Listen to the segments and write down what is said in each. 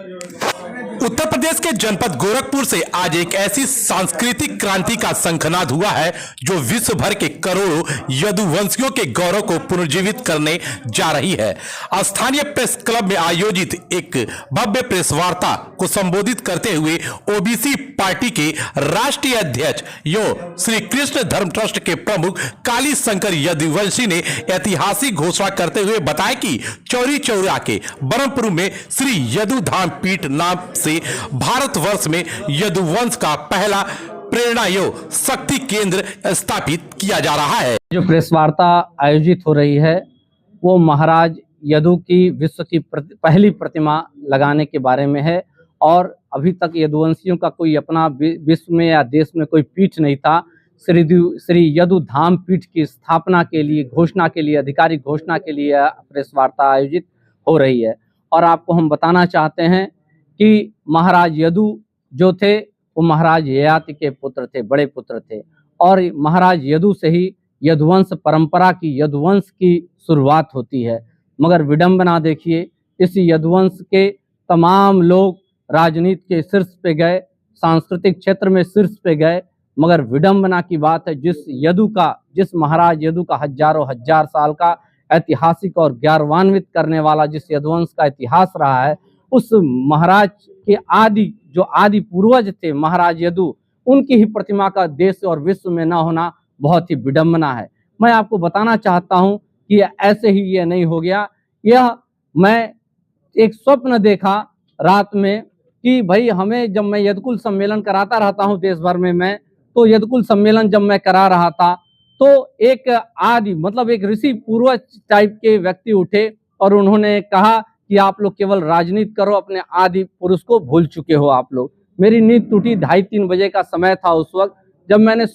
उत्तर प्रदेश के जनपद गोरखपुर से आज एक ऐसी सांस्कृतिक क्रांति का शंखनाद हुआ है जो विश्व भर के करोड़ों यदुवंशियों के गौरव को पुनर्जीवित करने जा रही है। स्थानीय प्रेस क्लब में आयोजित एक भव्य प्रेस वार्ता को संबोधित करते हुए ओबीसी पार्टी के राष्ट्रीय अध्यक्ष श्री कृष्ण धर्म ट्रस्ट के प्रमुख काली शंकर यदुवंशी ने ऐतिहासिक घोषणा करते हुए बताया कि चौरी चौरा के ब्रह्मपुर में श्री यदु धाम पीठ नाम से भारतवर्ष में यदुवंश का पहला प्रेरणा शक्ति केंद्र स्थापित किया जा रहा है। जो प्रेस वार्ता आयोजित हो रही है वो महाराज यदु की विश्व की पहली प्रतिमा लगाने के बारे में है। और अभी तक यदुवंशियों का कोई अपना विश्व में या देश में कोई पीठ नहीं था। श्री यदु धाम पीठ की स्थापना के लिए घोषणा के लिए आधिकारिक घोषणा के लिए प्रेस वार्ता आयोजित हो रही है। और आपको हम बताना चाहते हैं कि महाराज यदु जो थे वो महाराज ययाति के पुत्र थे, बड़े पुत्र थे। और महाराज यदु से ही यदुवंश परंपरा की यदुवंश की शुरुआत होती है। मगर विडंबना देखिए, इस यदुवंश के तमाम लोग राजनीति के शीर्ष पे गए, सांस्कृतिक क्षेत्र में शीर्ष पे गए। मगर विडंबना की बात है, जिस महाराज यदु का हजारों हजार साल का ऐतिहासिक और ज्ञानवान्वित करने वाला जिस यदुवंश का इतिहास रहा है, उस महाराज के आदि पूर्वज थे महाराज यदु, उनकी ही प्रतिमा का देश और विश्व में न होना बहुत ही विडंबना है। मैं आपको बताना चाहता हूं कि ऐसे ही ये नहीं हो गया। मैं एक स्वप्न देखा रात में कि भाई हमें, जब मैं यदकुल सम्मेलन कराता रहता हूं देश भर में, तो यदकुल सम्मेलन जब मैं करा रहा था तो एक एक ऋषि पूर्वज टाइप के व्यक्ति उठे और उन्होंने कहा कि आप लोग केवल राजनीति करो, अपने आदि पुरुष को भूल चुके हो आप लोग। मेरी नींद टूटी, 2:30-3 बजे का समय था उस वक्त। जब मैंने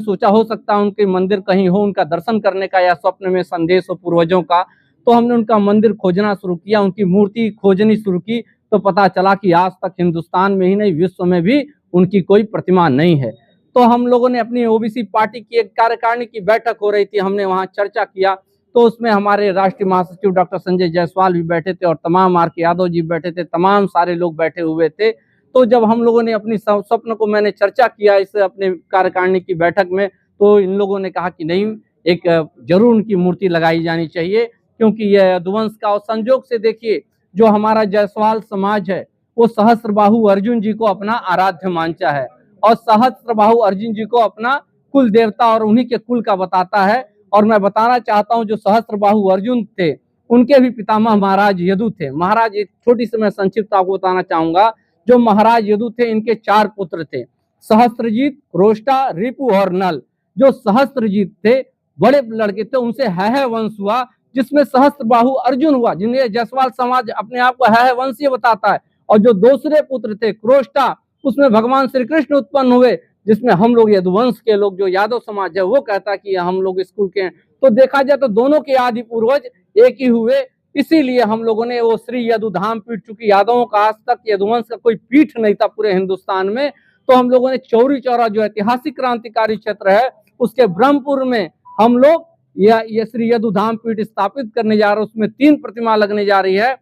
सोचा हो सकता है उनके मंदिर कहीं हो, उनका दर्शन करने का या स्वप्न में संदेश हो पूर्वजों का, तो हमने उनका मंदिर खोजना शुरू किया, उनकी मूर्ति खोजनी शुरू की। तो पता चला कि आज तक हिंदुस्तान में ही नहीं विश्व में भी उनकी कोई प्रतिमा नहीं है। तो हम लोगों ने अपनी ओबीसी पार्टी की एक कार्यकारिणी की बैठक हो रही थी, हमने वहां चर्चा किया। तो उसमें हमारे राष्ट्रीय महासचिव डॉक्टर संजय जायसवाल भी बैठे थे और तमाम आर.के. यादव जी बैठे थे, तमाम सारे लोग बैठे हुए थे। तो जब हम लोगों ने अपनी स्वप्न को मैंने चर्चा किया इस अपने कार्यकारिणी की बैठक में, तो इन लोगों ने कहा कि नहीं, एक जरूर उनकी मूर्ति लगाई जानी चाहिए, क्योंकि यह यदुवंश का। और संजोग से देखिए, जो हमारा जायसवाल समाज है वो सहस्त्रबाहु अर्जुन जी को अपना आराध्य मानता है और सहस्त्रबाहु अर्जुन जी को अपना कुल देवता और उन्हीं के कुल का बताता है। और मैं बताना चाहता हूं, जो सहस्त्रबाहु अर्जुन थे उनके भी पितामह महाराज यदु थे। महाराज, एक छोटी सी मैं संक्षिप्त आपको बताना चाहूंगा। जो महाराज यदु थे, इनके 4 पुत्र थे, सहस्त्रजीत, रोष्टा, रिपु और नल। जो सहस्त्रजीत थे, बड़े लड़के थे, उनसे है वंश हुआ, जिसमें सहस्त्रबाहु अर्जुन हुआ, जिन्हें जायसवाल समाज अपने आप को है वंशीय बताता है। और जो दूसरे पुत्र थे क्रोष्टा, उसमें भगवान श्री कृष्ण उत्पन्न हुए, जिसमें हम लोग यदुवंश के लोग, जो यादव समाज है, वो कहता है कि हम लोग स्कूल के हैं। तो देखा जाए तो दोनों के आदि पूर्वज एक ही हुए। इसीलिए हम लोगों ने वो श्री यदु धाम पीठ, चूंकि यादवों का आज तक यदुवंश का कोई पीठ नहीं था पूरे हिंदुस्तान में, तो हम लोगों ने चौरी चौरा जो ऐतिहासिक क्रांतिकारी क्षेत्र है उसके ब्रह्मपुर में हम लोग यह श्री यदु धाम पीठ स्थापित करने जा रहे हैं। उसमें 3 प्रतिमा लगने जा रही है।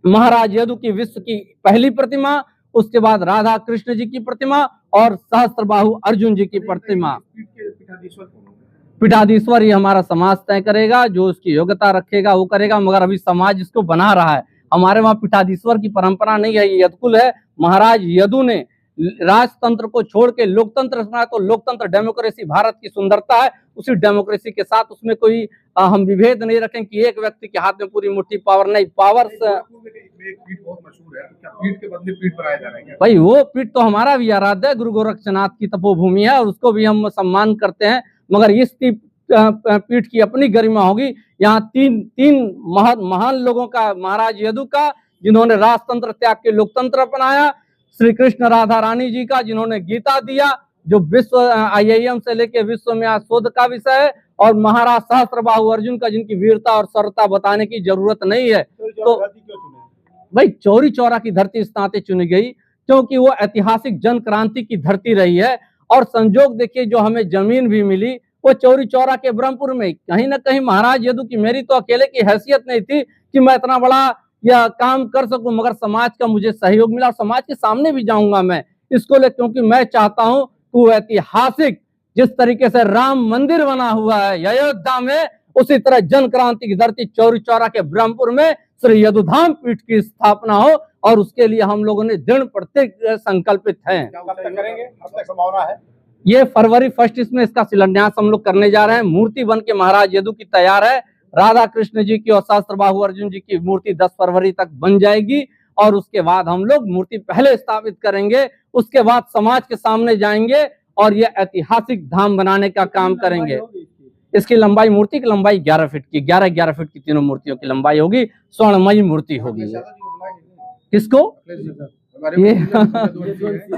महाराज यदु की विश्व की पहली प्रतिमा, उसके बाद राधा कृष्ण जी की प्रतिमा और सहस्त्रबाहु अर्जुन जी की प्रतिमा। पीठाधीश्वर ये हमारा समाज तय करेगा, जो उसकी योग्यता रखेगा वो करेगा, मगर अभी समाज इसको बना रहा है। हमारे वहाँ पीठाधीश्वर की परंपरा नहीं है, ये यदकुल है। महाराज यदु ने राजतंत्र को छोड़ के लोकतंत्र बनाया, तो लोकतंत्र डेमोक्रेसी भारत की सुंदरता है। उसी डेमोक्रेसी के साथ उसमें कोई हम विभेद नहीं रखें कि एक व्यक्ति के हाथ में पूरी मुट्ठी पावर नहीं। पावर पीठ बहुत मशहूर है, क्या पीठ के बदले पीठ बनाए जा रहे हैं? भाई, वो पीठ तो हमारा भी आराध्य है, गुरु गोरक्षनाथ की तपोभूमि है और उसको भी हम सम्मान करते हैं। मगर इस पीठ की अपनी गरिमा होगी। यहाँ तीन महान लोगों का, महाराज यदु का जिन्होंने राजतंत्र त्याग के लोकतंत्र अपनाया, श्री कृष्ण राधा रानी जी का जिन्होंने गीता दिया, जो विश्व IIM से लेके विश्व में आज शोध का विषय है, और महाराज सहस्त्रबाहु अर्जुन का, जिनकी वीरता और शौर्यता बताने की जरूरत नहीं है। तो भाई, चौरी चौरा की धरती इस नाते चुनी गई क्योंकि वो ऐतिहासिक जन क्रांति की धरती रही है। और संजोग देखिए, जो हमें जमीन भी मिली वो चौरी चौरा के ब्रह्मपुर में। कहीं ना कहीं महाराज यदु की, मेरी तो अकेले की हैसियत नहीं थी कि मैं इतना बड़ा या काम कर सकूं, मगर समाज का मुझे सहयोग मिला और समाज के सामने भी जाऊंगा मैं इसको ले, क्योंकि मैं चाहता हूं कि वो ऐतिहासिक जिस तरीके से राम मंदिर बना हुआ है अयोध्या में, उसी तरह जन क्रांति की धरती चौरी चौरा के ब्रह्मपुर में श्री यदुधाम पीठ की स्थापना हो, और उसके लिए हम लोगों ने दृढ़ प्रतिज्ञ संकल्पित हैं। कब तक करेंगे, कब तक संभावना है? ये फरवरी 1 इसमें इसका शिलान्यास हम लोग करने जा रहे हैं। मूर्ति बन के महाराज यदु की तैयार है। राधा कृष्ण जी की और सहस्त्रबाहु अर्जुन जी की मूर्ति 10 फरवरी तक बन जाएगी, और उसके बाद हम लोग मूर्ति पहले स्थापित करेंगे, उसके बाद समाज के सामने जाएंगे और ये ऐतिहासिक धाम बनाने का काम करेंगे। इसकी लंबाई, मूर्ति की लंबाई 11 फीट की, 11 फीट की तीनों मूर्तियों की लंबाई होगी। स्वर्णमयी मूर्ति होगी। किसको?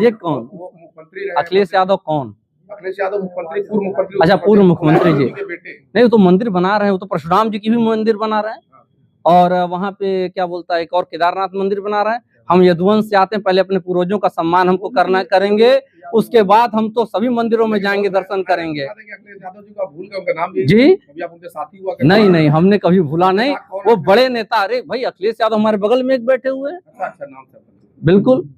ये कौन? अखिलेश यादव कौन? अखिलेश यादव मुख्यमंत्री, पूर्व मुख्यमंत्री। अच्छा, पूर्व मुख्यमंत्री जी। के बेटे। नहीं, वो तो मंदिर बना रहे हैं, वो तो परशुराम जी की भी मंदिर बना रहे हैं, और वहां पे क्या बोलता है, एक और केदारनाथ मंदिर बना रहे हैं। हम यदुवंश से आते हैं, पहले अपने पूर्वजों का सम्मान हमको करना करेंगे, उसके बाद हम तो सभी मंदिरों में जाएंगे, दर्शन करेंगे। अखिलेश यादव जी का भूल गए, उनका नाम भी जी अभी आप उनके साथी हुआ करते नहीं हैं। नहीं, हमने कभी भूला नहीं। वो बड़े नेता, अरे भाई अखिलेश यादव हमारे बगल में एक बैठे हुए हैं। अच्छा, नाम था। बिल्कुल।